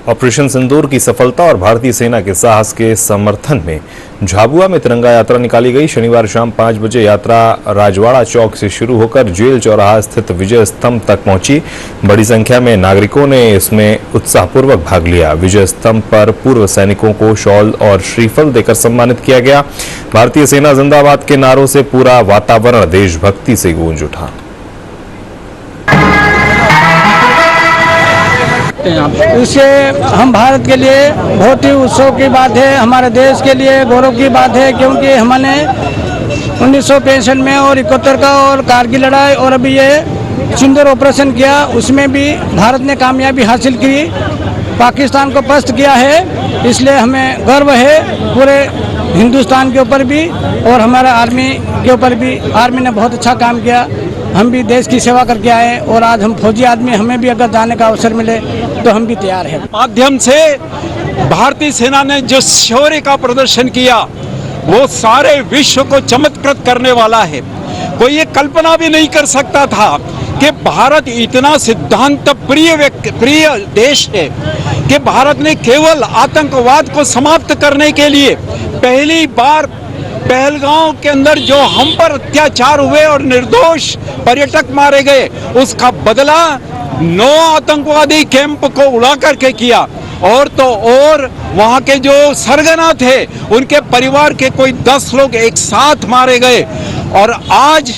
Operation सिंदूर की सफलता और भारतीय सेना के साहस के समर्थन में झाबुआ में तिरंगा यात्रा निकाली गई। शनिवार शाम 5 बजे यात्रा राजवाड़ा चौक से शुरू होकर जेल चौराहा स्थित विजय स्तंभ तक पहुंची। बड़ी संख्या में नागरिकों ने इसमें उत्साहपूर्वक भाग लिया। विजय स्तंभ पर पूर्व सैनिकों को शॉल और श्रीफल देकर सम्मानित किया गया। भारतीय सेना जिंदाबाद के नारों से पूरा वातावरण देशभक्ति से गूंज उठा। इससे हम भारत के लिए बहुत ही उत्सव की बात है, हमारे देश के लिए गौरव की बात है, क्योंकि हमने 1965 में और 71 का और कारगिल लड़ाई और अभी ये सिंदूर ऑपरेशन किया, उसमें भी भारत ने कामयाबी हासिल की, पाकिस्तान को पस्त किया है। इसलिए हमें गर्व है पूरे हिंदुस्तान के ऊपर भी और हमारा आर्मी के ऊपर भी। आर्मी ने बहुत अच्छा काम किया, हम भी देश की सेवा करके आए और आज हम फौजी आदमी, हमें भी अगर जाने का अवसर मिले तो हम भी तैयार हैं। माध्यम से भारतीय सेना ने जो शौर्य का प्रदर्शन किया वो सारे विश्व को चमत्कृत करने वाला है। कोई ये कल्पना भी नहीं कर सकता था कि भारत इतना सिद्धांत प्रिय देश है कि भारत ने केवल आतंकवाद को समाप्त करने के लिए पहली बार पहलगांव के अंदर जो हम पर अत्याचार हुए और निर्दोष पर्यटक मारे गए, उसका बदला 9 आतंकवादी कैंप को उड़ा करके किया। और तो और वहां के जो सरगना थे उनके परिवार के कोई 10 लोग एक साथ मारे गए। और आज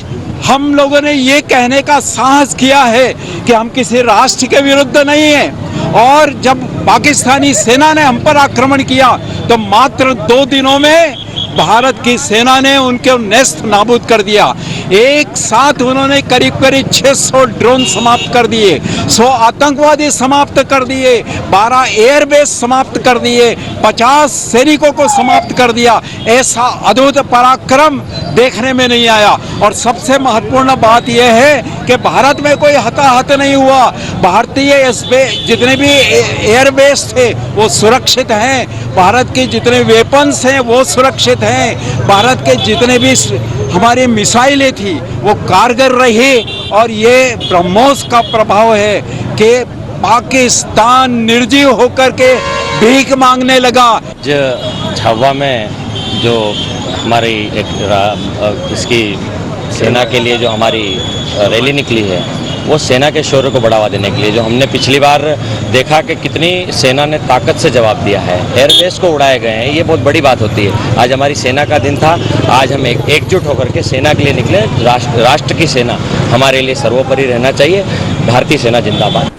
हम लोगों ने ये कहने का साहस किया है कि हम किसी राष्ट्र के विरुद्ध नहीं हैं। और जब पाकिस्तानी सेना ने हम पर आक्रमण किया तो मात्र 2 दिनों में भारत की सेना ने उनके नेस्त नाबूद कर दिया। एक साथ उन्होंने करीब 600 ड्रोन समाप्त कर दिए, 100 आतंकवादी समाप्त कर दिए, 12 एयरबेस समाप्त कर दिए, 50 सैनिकों को समाप्त कर दिया। ऐसा अद्भुत पराक्रम देखने में नहीं आया। और सबसे महत्वपूर्ण बात यह है कि भारत में कोई हताहत नहीं हुआ। भारतीय जितने भी एयरबेस थे वो सुरक्षित हैं, भारत के जितने वेपन्स हैं वो सुरक्षित हैं, भारत के जितने भी हमारी मिसाइलें थी वो कारगर रही। और ये ब्रह्मोस का प्रभाव है कि पाकिस्तान निर्जीव होकर के भीख मांगने लगा। झाबुआ में जो हमारी इसकी सेना के लिए जो हमारी रैली निकली है वो सेना के शौर्य को बढ़ावा देने के लिए, जो हमने पिछली बार देखा कि कितनी सेना ने ताकत से जवाब दिया है, एयरबेस को उड़ाए गए हैं, ये बहुत बड़ी बात होती है। आज हमारी सेना का दिन था, आज हम एकजुट होकर के सेना के लिए निकले। राष्ट्र की सेना हमारे लिए सर्वोपरि रहना चाहिए। भारतीय सेना जिंदाबाद।